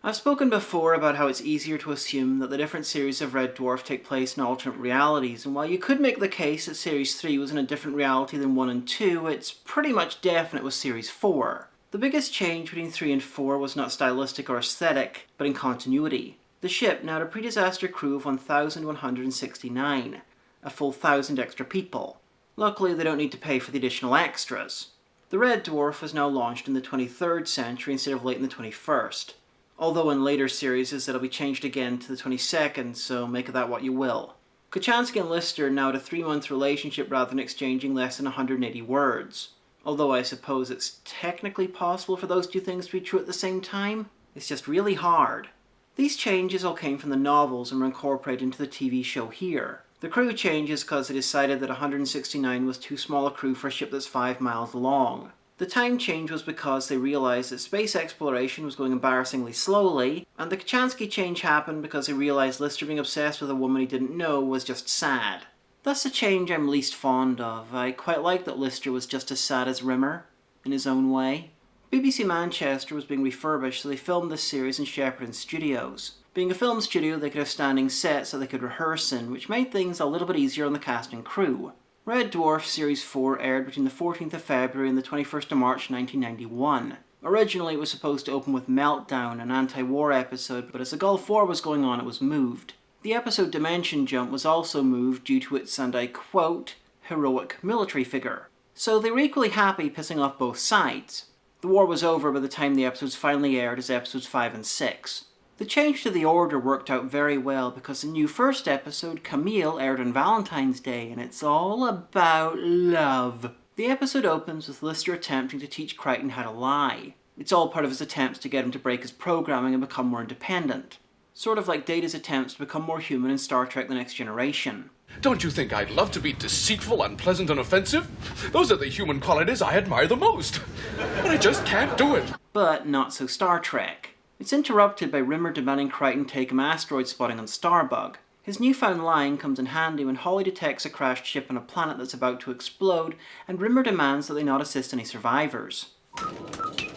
I've spoken before about how it's easier to assume that the different series of Red Dwarf take place in alternate realities, and while you could make the case that Series 3 was in a different reality than 1 and 2, it's pretty much definite with Series 4. The biggest change between 3 and 4 was not stylistic or aesthetic, but in continuity. The ship now had a pre-disaster crew of 1,169, a full 1,000 extra people. Luckily, they don't need to pay for the additional extras. The Red Dwarf was now launched in the 23rd century instead of late in the 21st. Although in later series it'll be changed again to the 22nd, so make of that what you will. Kochanski and Lister now had a 3-month relationship rather than exchanging less than 180 words. Although I suppose it's technically possible for those two things to be true at the same time, it's just really hard. These changes all came from the novels and were incorporated into the TV show here. The crew changes because they decided that 169 was too small a crew for a ship that's 5 miles long. The time change was because they realised that space exploration was going embarrassingly slowly, and the Kochanski change happened because they realised Lister being obsessed with a woman he didn't know was just sad. That's the change I'm least fond of. I quite like that Lister was just as sad as Rimmer, in his own way. BBC Manchester was being refurbished, so they filmed this series in Shepperton Studios. Being a film studio, they could have standing sets that they could rehearse in, which made things a little bit easier on the cast and crew. Red Dwarf Series 4 aired between the 14th of February and the 21st of March 1991. Originally it was supposed to open with Meltdown, an anti-war episode, but as the Gulf War was going on it was moved. The episode Dimension Jump was also moved due to its, and I quote, heroic military figure. So they were equally happy pissing off both sides. The war was over by the time the episodes finally aired as episodes 5 and 6. The change to the order worked out very well because the new first episode, Camille, aired on Valentine's Day, and it's all about love. The episode opens with Lister attempting to teach Crichton how to lie. It's all part of his attempts to get him to break his programming and become more independent. Sort of like Data's attempts to become more human in Star Trek The Next Generation. Don't you think I'd love to be deceitful, unpleasant, and offensive? Those are the human qualities I admire the most. But I just can't do it. But not so Star Trek. It's interrupted by Rimmer demanding Crichton take him asteroid spotting on Starbug. His newfound lying comes in handy when Holly detects a crashed ship on a planet that's about to explode, and Rimmer demands that they not assist any survivors.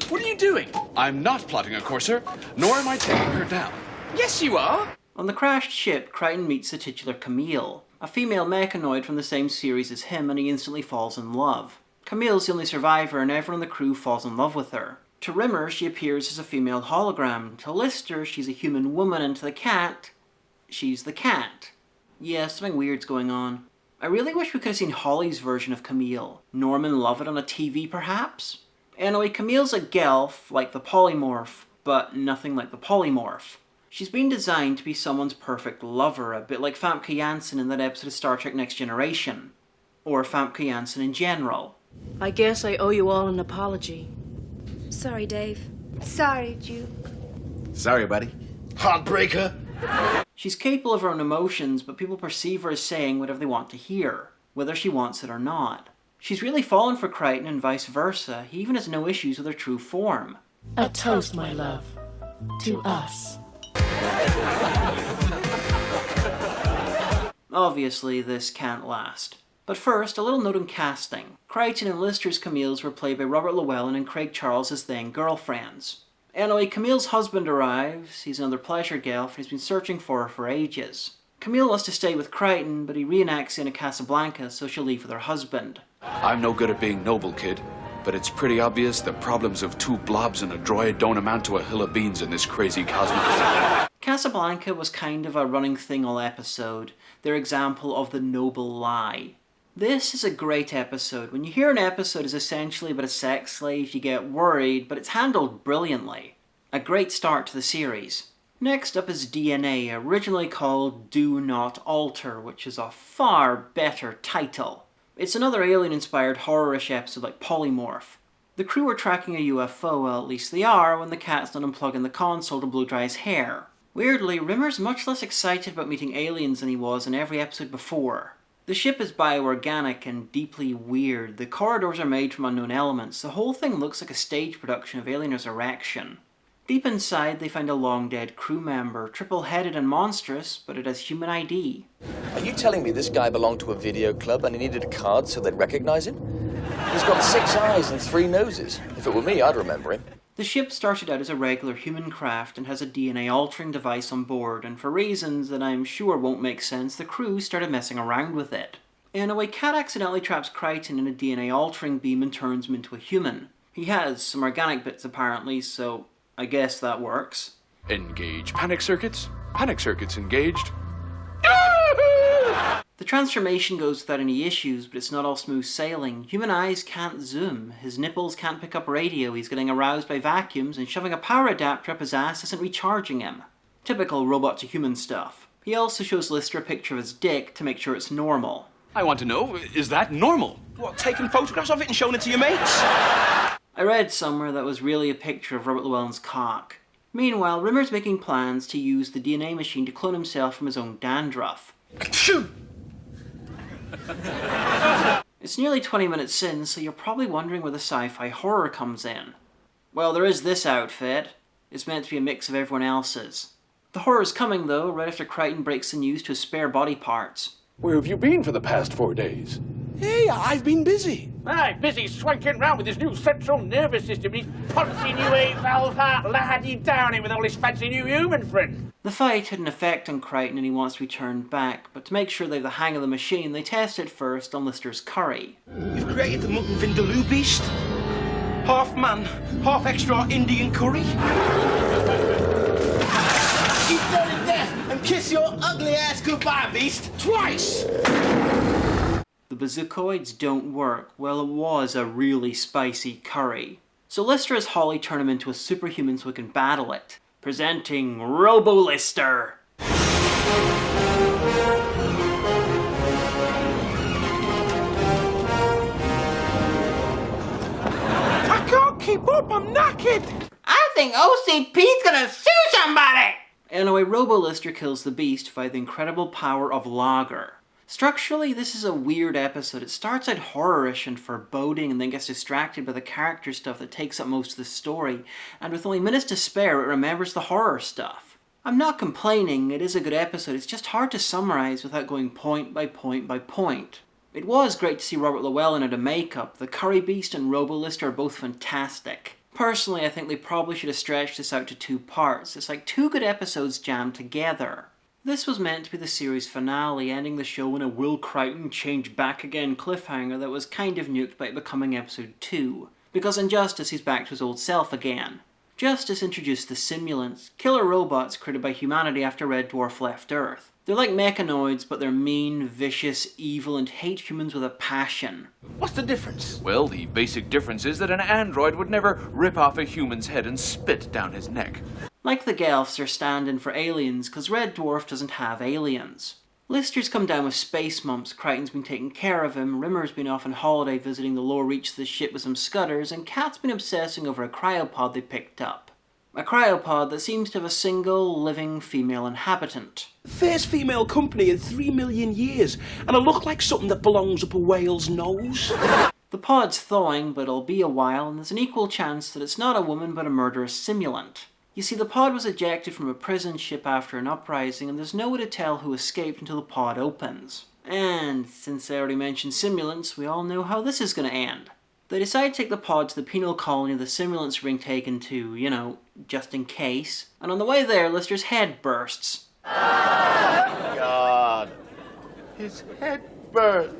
What are you doing? I'm not plotting a courser, nor am I taking her down. Yes, you are! On the crashed ship, Crichton meets the titular Camille, a female mechanoid from the same series as him, and he instantly falls in love. Camille's the only survivor, and everyone in the crew falls in love with her. To Rimmer, she appears as a female hologram. To Lister, she's a human woman, and to the cat, she's the cat. Yeah, something weird's going on. I really wish we could have seen Holly's version of Camille. Norman Lovett on a TV, perhaps? Anyway, Camille's a Gelf, like the polymorph, but nothing like the polymorph. She's been designed to be someone's perfect lover, a bit like Famke Janssen in that episode of Star Trek Next Generation. Or Famke Janssen in general. I guess I owe you all an apology. Sorry, Dave. Sorry, Duke. Sorry, buddy. Heartbreaker! She's capable of her own emotions, but people perceive her as saying whatever they want to hear, whether she wants it or not. She's really fallen for Crichton and vice versa. He even has no issues with her true form. A toast, my love, to us. Obviously, this can't last. But first, a little note on casting. Crichton and Lister's Camille's were played by Robert Llewellyn and Craig Charles' then girlfriends. Anyway, Camille's husband arrives. He's another pleasure gelf, and he's been searching for her for ages. Camille wants to stay with Crichton, but he reenacts in a Casablanca, so she'll leave with her husband. I'm no good at being noble, kid, but it's pretty obvious the problems of 2 blobs and a droid don't amount to a hill of beans in this crazy cosmos. Casablanca was kind of a running thing all episode, their example of the noble lie. This is a great episode. When you hear an episode is essentially about a sex slave, you get worried, but it's handled brilliantly. A great start to the series. Next up is DNA, originally called Do Not Alter, which is a far better title. It's another alien-inspired horror-ish episode like Polymorph. The crew are tracking a UFO, well at least they are, when the cat's not unplugging the console to blow dry his hair. Weirdly, Rimmer's much less excited about meeting aliens than he was in every episode before. The ship is bioorganic and deeply weird. The corridors are made from unknown elements. The whole thing looks like a stage production of Alien Resurrection. Deep inside, they find a long-dead crew member, triple-headed and monstrous, but it has human ID. Are you telling me this guy belonged to a video club and he needed a card so they'd recognize him? He's got 6 eyes and 3 noses. If it were me, I'd remember him. The ship started out as a regular human craft and has a DNA-altering device on board, and for reasons that I'm sure won't make sense, the crew started messing around with it. In a way, Cat accidentally traps Crichton in a DNA-altering beam and turns him into a human. He has some organic bits apparently, so I guess that works. Engage panic circuits. Panic circuits engaged. The transformation goes without any issues, but it's not all smooth sailing. Human eyes can't zoom, his nipples can't pick up radio, he's getting aroused by vacuums, and shoving a power adapter up his ass isn't recharging him. Typical robot to human stuff. He also shows Lister a picture of his dick to make sure it's normal. I want to know, is that normal? What, taking photographs of it and showing it to your mates? I read somewhere that was really a picture of Robert Llewellyn's cock. Meanwhile, Rimmer's making plans to use the DNA machine to clone himself from his own dandruff. It's nearly 20 minutes in, so you're probably wondering where the sci-fi horror comes in. Well, there is this outfit. It's meant to be a mix of everyone else's. The horror's coming, though, right after Crichton breaks the news to his spare body parts. Where have you been for the past 4 days? Hey, I've been busy. Aye, busy swanking round with his new central nervous system, his poncy new 8-valve heart laddie down in with all his fancy new human friend. The fight had an effect on Crichton and he wants to be turned back, but to make sure they have the hang of the machine, they test it first on Lister's curry. You've created the mutton vindaloo beast. Half man, half extra Indian curry. Eat dirty death and kiss your ugly ass goodbye, beast, twice! The bazookoids don't work. Well, it was a really spicy curry. So Lister has Holly turn him into a superhuman so he can battle it. Presenting Robo-Lister! I can't keep up, I'm knackered! I think OCP's gonna sue somebody! Anyway, Robo-Lister kills the beast via the incredible power of lager. Structurally, this is a weird episode. It starts out horror-ish and foreboding and then gets distracted by the character stuff that takes up most of the story, and with only minutes to spare, it remembers the horror stuff. I'm not complaining, it is a good episode, it's just hard to summarise without going point by point by point. It was great to see Robert Llewellyn out of makeup. The Curry Beast and Robo-Lister are both fantastic. Personally, I think they probably should have stretched this out to 2 parts. It's like 2 good episodes jammed together. This was meant to be the series finale, ending the show in a Will Crichton change back again cliffhanger that was kind of nuked by it becoming episode 2. Because in Justice he's back to his old self again. Justice introduced the Simulants, killer robots created by humanity after Red Dwarf left Earth. They're like mechanoids, but they're mean, vicious, evil, and hate humans with a passion. What's the difference? Well, the basic difference is that an android would never rip off a human's head and spit down his neck. Like the Gelfs, they're stand-in for aliens, because Red Dwarf doesn't have aliens. Lister's come down with space mumps, Crichton's been taking care of him, Rimmer's been off on holiday visiting the lower reach of the ship with some scudders, and Cat's been obsessing over a cryopod they picked up. A cryopod that seems to have a single, living female inhabitant. First female company in 3 million years, and I look like something that belongs up a whale's nose. The pod's thawing, but it'll be a while, and there's an equal chance that it's not a woman but a murderous simulant. You see, the pod was ejected from a prison ship after an uprising, and there's no way to tell who escaped until the pod opens. And since I already mentioned simulants, we all know how this is going to end. They decide to take the pod to the penal colony the simulants are being taken to, you know, just in case. And on the way there, Lister's head bursts. God. His head burst.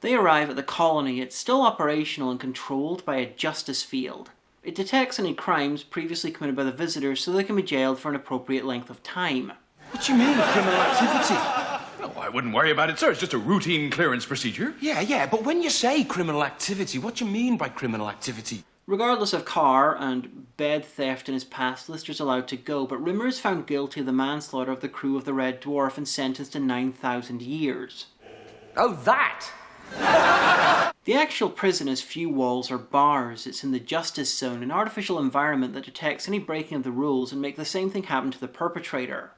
They arrive at the colony. It's still operational and controlled by a justice field. It detects any crimes previously committed by the visitors so they can be jailed for an appropriate length of time. What do you mean, criminal activity? Oh, I wouldn't worry about it, sir. It's just a routine clearance procedure. Yeah, but when you say criminal activity, what do you mean by criminal activity? Regardless of car and bed theft in his past, Lister's allowed to go, but Rimmer is found guilty of the manslaughter of the crew of the Red Dwarf and sentenced to 9,000 years. Oh, that! The actual prison has few walls or bars. It's in the Justice Zone, an artificial environment that detects any breaking of the rules and make the same thing happen to the perpetrator.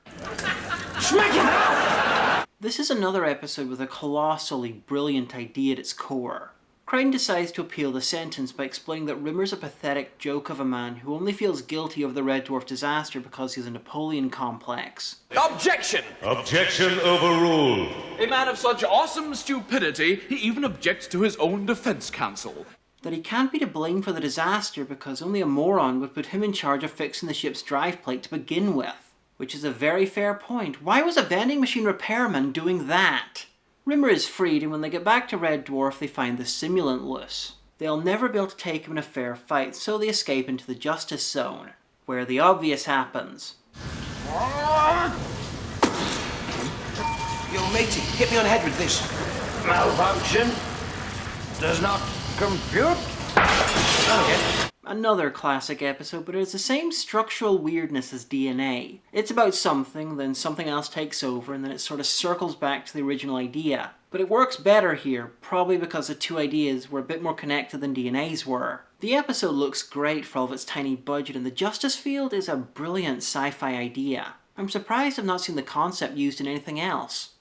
Smegheads! This is another episode with a colossally brilliant idea at its core. Crichton decides to appeal the sentence by explaining that Rimmer's a pathetic joke of a man who only feels guilty over the Red Dwarf disaster because he has a Napoleon complex. Objection! Objection overruled. A man of such awesome stupidity, he even objects to his own defense counsel. that he can't be to blame for the disaster because only a moron would put him in charge of fixing the ship's drive plate to begin with. Which is a very fair point. Why was a vending machine repairman doing that? Rimmer is freed, and when they get back to Red Dwarf they find the simulant loose. They'll never be able to take him in a fair fight, so they escape into the Justice Zone, where the obvious happens. Yo, matey, hit me on the head with this. Malfunction. Does not compute. Okay. Another classic episode, but it has the same structural weirdness as DNA. It's about something, then something else takes over, and then it sort of circles back to the original idea. But it works better here, probably because the two ideas were a bit more connected than DNA's were. The episode looks great for all of its tiny budget, and the Justice Field is a brilliant sci-fi idea. I'm surprised I've not seen the concept used in anything else.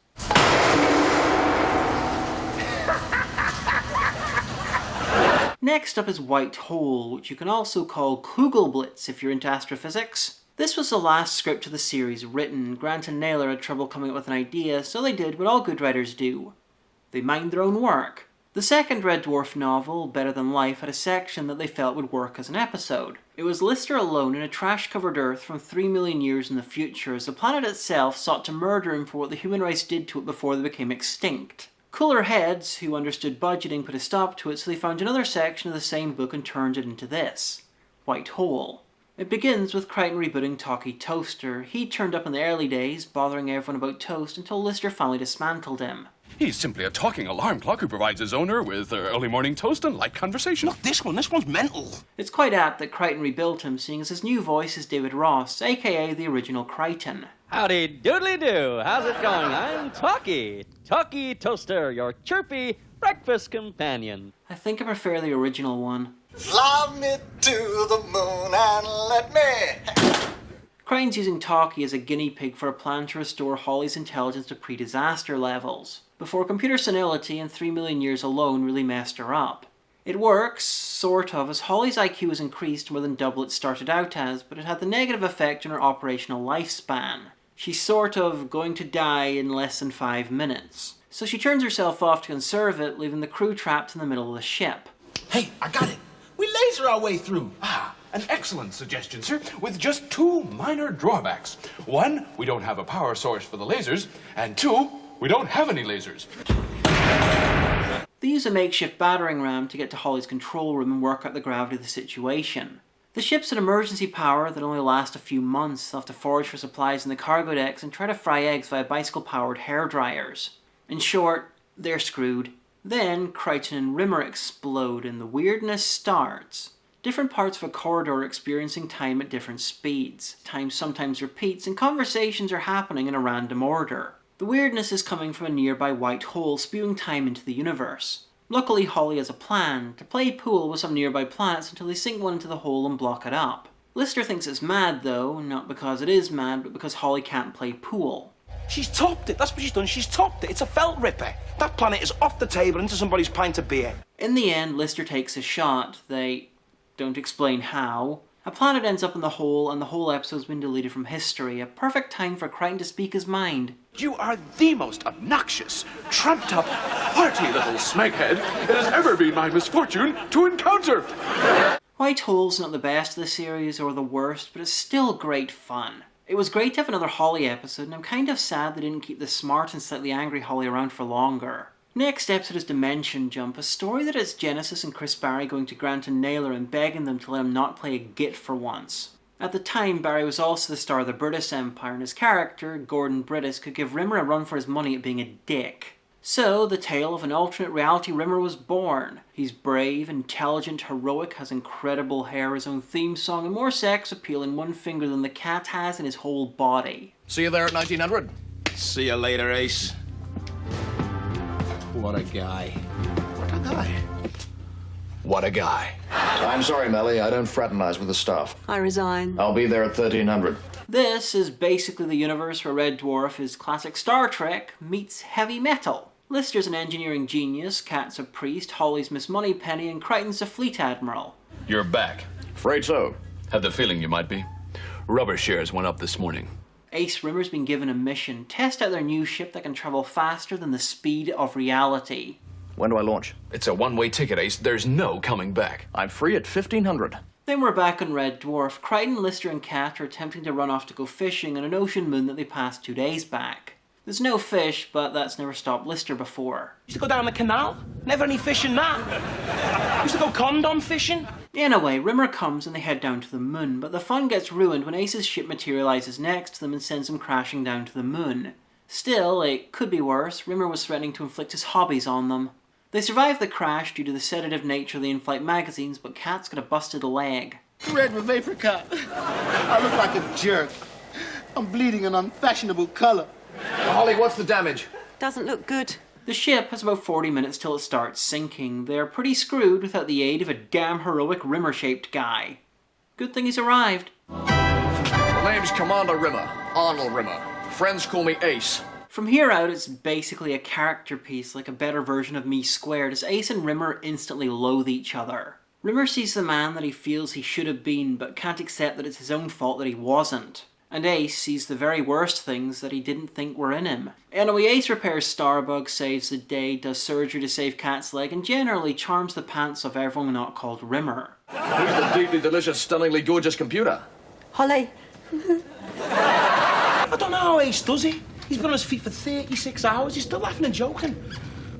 Next up is White Hole, which you can also call Kugelblitz if you're into astrophysics. This was the last script of the series written. Grant and Naylor had trouble coming up with an idea, so they did what all good writers do. They mined their own work. The second Red Dwarf novel, Better Than Life, had a section that they felt would work as an episode. It was Lister alone in a trash-covered Earth from 3 million years in the future as the planet itself sought to murder him for what the human race did to it before they became extinct. Cooler heads, who understood budgeting, put a stop to it, so they found another section of the same book and turned it into this, White Hole. It begins with Crichton rebooting Talkie Toaster. He turned up in the early days, bothering everyone about toast until Lister finally dismantled him. He's simply a talking alarm clock who provides his owner with early morning toast and light conversation. Not this one's mental. It's quite apt that Crichton rebuilt him, seeing as his new voice is David Ross, aka the original Crichton. Howdy doodly do. How's it going? I'm Talkie Toaster, your chirpy breakfast companion. I think I prefer the original one. Fly me to the moon and let me... Crichton's using Talkie as a guinea pig for a plan to restore Holly's intelligence to pre-disaster levels, before computer senility and 3 million years alone really messed her up. It works, sort of, as Holly's IQ has increased more than double it started out as, but it had the negative effect on her operational lifespan. She's sort of going to die in less than 5 minutes. So she turns herself off to conserve it, leaving the crew trapped in the middle of the ship. Hey, I got it. We laser our way through. An excellent suggestion, sir, with just 2 minor drawbacks. 1, we don't have a power source for the lasers, and 2, we don't have any lasers. They use a makeshift battering ram to get to Holly's control room and work out the gravity of the situation. The ship's an emergency power that only lasts a few months. They'll have to forage for supplies in the cargo decks and try to fry eggs via bicycle-powered hairdryers. In short, they're screwed. Then Crichton and Rimmer explode and the weirdness starts. Different parts of a corridor are experiencing time at different speeds. Time sometimes repeats and conversations are happening in a random order. The weirdness is coming from a nearby white hole spewing time into the universe. Luckily, Holly has a plan, to play pool with some nearby planets until they sink one into the hole and block it up. Lister thinks it's mad though, not because it is mad, but because Holly can't play pool. She's topped it. That's what she's done. She's topped it. It's a felt ripper. That planet is off the table into somebody's pint of beer. In the end, Lister takes a shot. They don't explain how. A planet ends up in the hole, and the whole episode's been deleted from history. A perfect time for Crichton to speak his mind. You are the most obnoxious, tramped-up, farty little smeghead it has ever been my misfortune to encounter. White Hole's not the best of the series or the worst, but it's still great fun. It was great to have another Holly episode, and I'm kind of sad they didn't keep the smart and slightly angry Holly around for longer. Next episode is Dimension Jump, a story that has Genesis and Chris Barry going to Grant and Naylor and begging them to let him not play a git for once. At the time, Barry was also the star of the British Empire, and his character, Gordon Brittis, could give Rimmer a run for his money at being a dick. So, the tale of an alternate reality Rimmer was born. He's brave, intelligent, heroic, has incredible hair, his own theme song, and more sex appeal in one finger than the cat has in his whole body. See you there at 1900. See you later, Ace. What a guy. What a guy. What a guy. I'm sorry, Melly. I don't fraternize with the staff. I resign. I'll be there at 1300. This is basically the universe where Red Dwarf is classic Star Trek meets heavy metal. Lister's an engineering genius, Kat's a priest, Holly's Miss Moneypenny, and Crichton's a fleet admiral. You're back. Afraid so. Had the feeling you might be. Rubber shares went up this morning. Ace Rimmer's been given a mission, test out their new ship that can travel faster than the speed of reality. When do I launch? It's a one-way ticket, Ace. There's no coming back. I'm free at 1500. Then we're back on Red Dwarf. Crichton, Lister and Kat are attempting to run off to go fishing on an ocean moon that they passed 2 days back. There's no fish, but that's never stopped Lister before. Used to go down the canal. Never any fish in that. Used to go condom fishing. In a way, Rimmer comes and they head down to the moon, but the fun gets ruined when Ace's ship materializes next to them and sends them crashing down to the moon. Still, it could be worse. Rimmer was threatening to inflict his hobbies on them. They survive the crash due to the sedative nature of the in-flight magazines, but Kat's got a busted leg. Red with apricot. I look like a jerk. I'm bleeding an unfashionable color. Holly, what's the damage? Doesn't look good. The ship has about 40 minutes till it starts sinking. They're pretty screwed without the aid of a damn heroic Rimmer-shaped guy. Good thing he's arrived. The name's Commander Rimmer. Arnold Rimmer. Friends call me Ace. From here out, it's basically a character piece, like a better version of Me Squared, as Ace and Rimmer instantly loathe each other. Rimmer sees the man that he feels he should have been, but can't accept that it's his own fault that he wasn't. And Ace sees the very worst things that he didn't think were in him. Anyway, Ace repairs Starbug, saves the day, does surgery to save Kat's leg, and generally charms the pants off everyone not called Rimmer. Who's the deeply delicious, stunningly gorgeous computer? Holly. I don't know how Ace does it. He's been on his feet for 36 hours. He's still laughing and joking.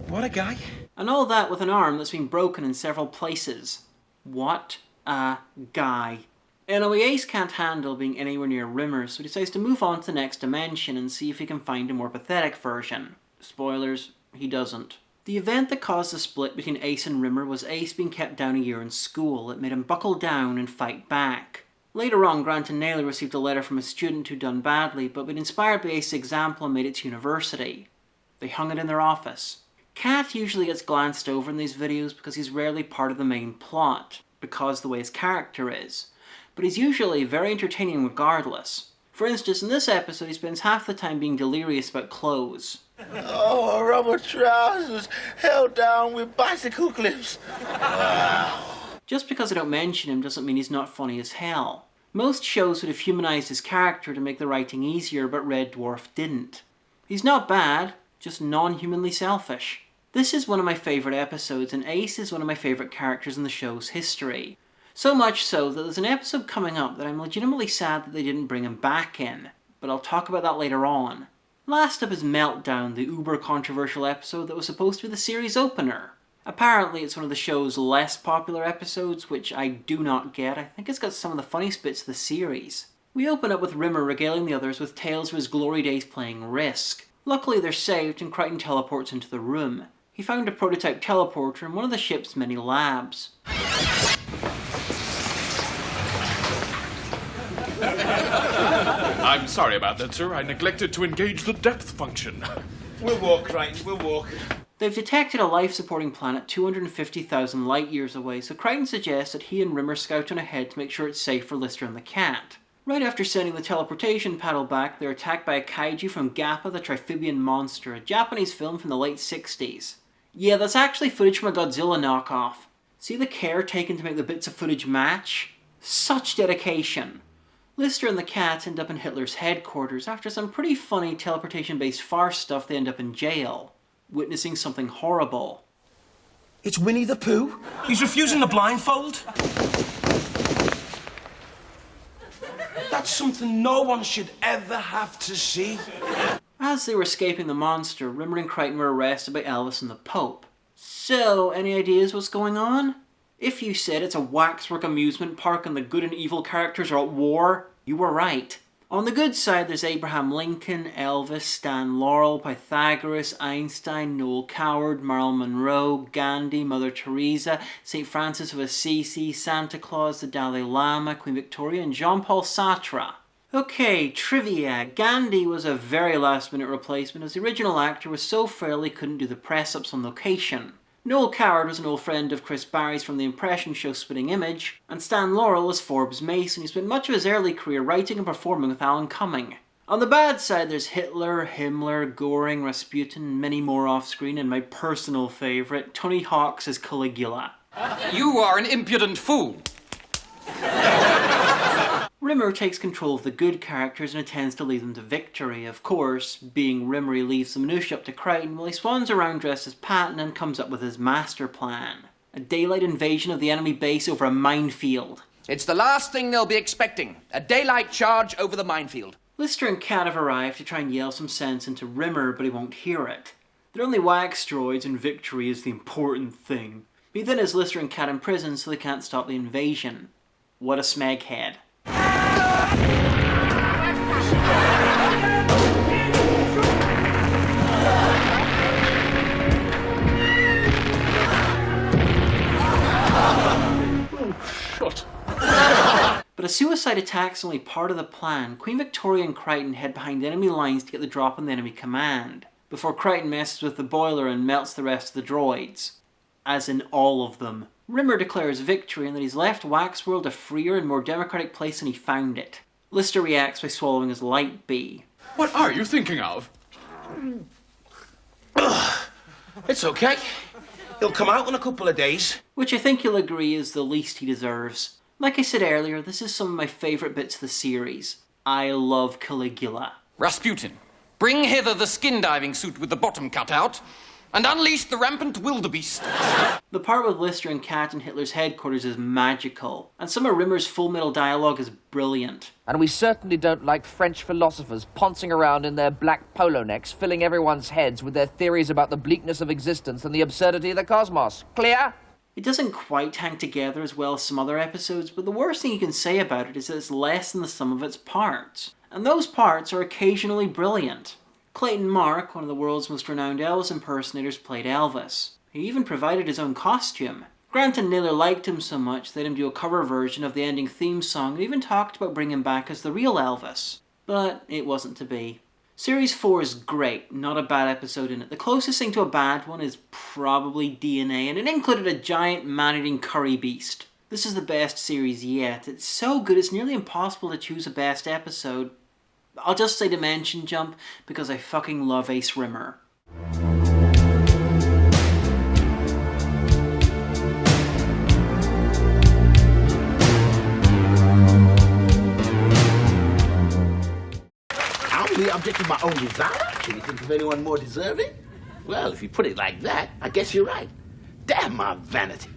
What a guy. And all that with an arm that's been broken in several places. What a guy. Anyway, Ace can't handle being anywhere near Rimmer, so he decides to move on to the next dimension and see if he can find a more pathetic version. Spoilers, he doesn't. The event that caused the split between Ace and Rimmer was Ace being kept down a year in school. It made him buckle down and fight back. Later on, Grant and Naylor received a letter from a student who'd done badly, but been inspired by Ace's example and made it to university. They hung it in their office. Kat usually gets glanced over in these videos because he's rarely part of the main plot, because the way his character is. But he's usually very entertaining regardless. For instance, in this episode he spends half the time being delirious about clothes. Oh, rubber trousers held down with bicycle clips. Just because I don't mention him doesn't mean he's not funny as hell. Most shows would have humanized his character to make the writing easier, but Red Dwarf didn't. He's not bad, just non-humanly selfish. This is one of my favourite episodes, and Ace is one of my favourite characters in the show's history. So much so that there's an episode coming up that I'm legitimately sad that they didn't bring him back in, but I'll talk about that later on. Last up is Meltdown, the uber-controversial episode that was supposed to be the series opener. Apparently it's one of the show's less popular episodes, which I do not get. I think it's got some of the funniest bits of the series. We open up with Rimmer regaling the others with tales of his glory days playing Risk. Luckily they're saved and Crichton teleports into the room. He found a prototype teleporter in one of the ship's many labs. I'm sorry about that, sir. I neglected to engage the depth function. We'll walk, Crichton, we'll walk. They've detected a life-supporting planet 250,000 light years away, so Crichton suggests that he and Rimmer scout on ahead to make sure it's safe for Lister and the cat. Right after sending the teleportation paddle back, they're attacked by a kaiju from Gappa the Triphibian Monster, a Japanese film from the late 60s. Yeah, that's actually footage from a Godzilla knockoff. See the care taken to make the bits of footage match? Such dedication. Lister and the cat end up in Hitler's headquarters. After some pretty funny teleportation-based farce stuff, they end up in jail, witnessing something horrible. It's Winnie the Pooh. He's refusing the blindfold. That's something no one should ever have to see. As they were escaping the monster, Rimmer and Crichton were arrested by Elvis and the Pope. So, any ideas what's going on? If you said it's a waxwork amusement park and the good and evil characters are at war, you were right. On the good side, there's Abraham Lincoln, Elvis, Stan Laurel, Pythagoras, Einstein, Noel Coward, Marilyn Monroe, Gandhi, Mother Teresa, St. Francis of Assisi, Santa Claus, the Dalai Lama, Queen Victoria, and Jean-Paul Sartre. Okay, trivia. Gandhi was a very last-minute replacement as the original actor was so frail he couldn't do the press-ups on location. Noel Coward was an old friend of Chris Barry's from the impression show Spitting Image, and Stan Laurel was Forbes Mason, who spent much of his early career writing and performing with Alan Cumming. On the bad side, there's Hitler, Himmler, Goring, Rasputin, and many more off-screen, and my personal favourite, Tony Hawk's as Caligula. You are an impudent fool. Rimmer Rimmer takes control of the good characters and intends to lead them to victory. Of course, being Rimmer, he leaves the minutiae up to Crichton while he swans around dressed as Patton and comes up with his master plan. A daylight invasion of the enemy base over a minefield. It's the last thing they'll be expecting. A daylight charge over the minefield. Lister and Cat have arrived to try and yell some sense into Rimmer, but he won't hear it. They're only wax droids and victory is the important thing. He then has Lister and Cat in prison so they can't stop the invasion. What a Smeghead. Shut. But a suicide attack's only part of the plan. Queen Victoria and Crichton head behind enemy lines to get the drop on the enemy command, before Crichton messes with the boiler and melts the rest of the droids. As in all of them. Rimmer declares victory and that he's left Waxworld a freer and more democratic place than he found it. Lister reacts by swallowing his light bee. What are you thinking of? It's okay. He'll come out in a couple of days. Which I think you'll agree is the least he deserves. Like I said earlier, this is some of my favourite bits of the series. I love Caligula. Rasputin, bring hither the skin-diving suit with the bottom cut out, and unleash the rampant wildebeest. The part with Lister and Cat in Hitler's headquarters is magical, and some of Rimmer's Full Metal dialogue is brilliant. And we certainly don't like French philosophers poncing around in their black polo necks, filling everyone's heads with their theories about the bleakness of existence and the absurdity of the cosmos. Clear? It doesn't quite hang together as well as some other episodes, but the worst thing you can say about it is that it's less than the sum of its parts. And those parts are occasionally brilliant. Clayton Mark, one of the world's most renowned Elvis impersonators, played Elvis. He even provided his own costume. Grant and Naylor liked him so much they let him do a cover version of the ending theme song and even talked about bringing him back as the real Elvis. But it wasn't to be. Series 4 is great, not a bad episode in it. The closest thing to a bad one is probably DNA, and it included a giant man-eating curry beast. This is the best series yet. It's so good it's nearly impossible to choose a best episode. I'll just say Dimension Jump because I fucking love Ace Rimmer. I'm the object of my own desire? Can you think of anyone more deserving? Well, if you put it like that, I guess you're right. Damn my vanity.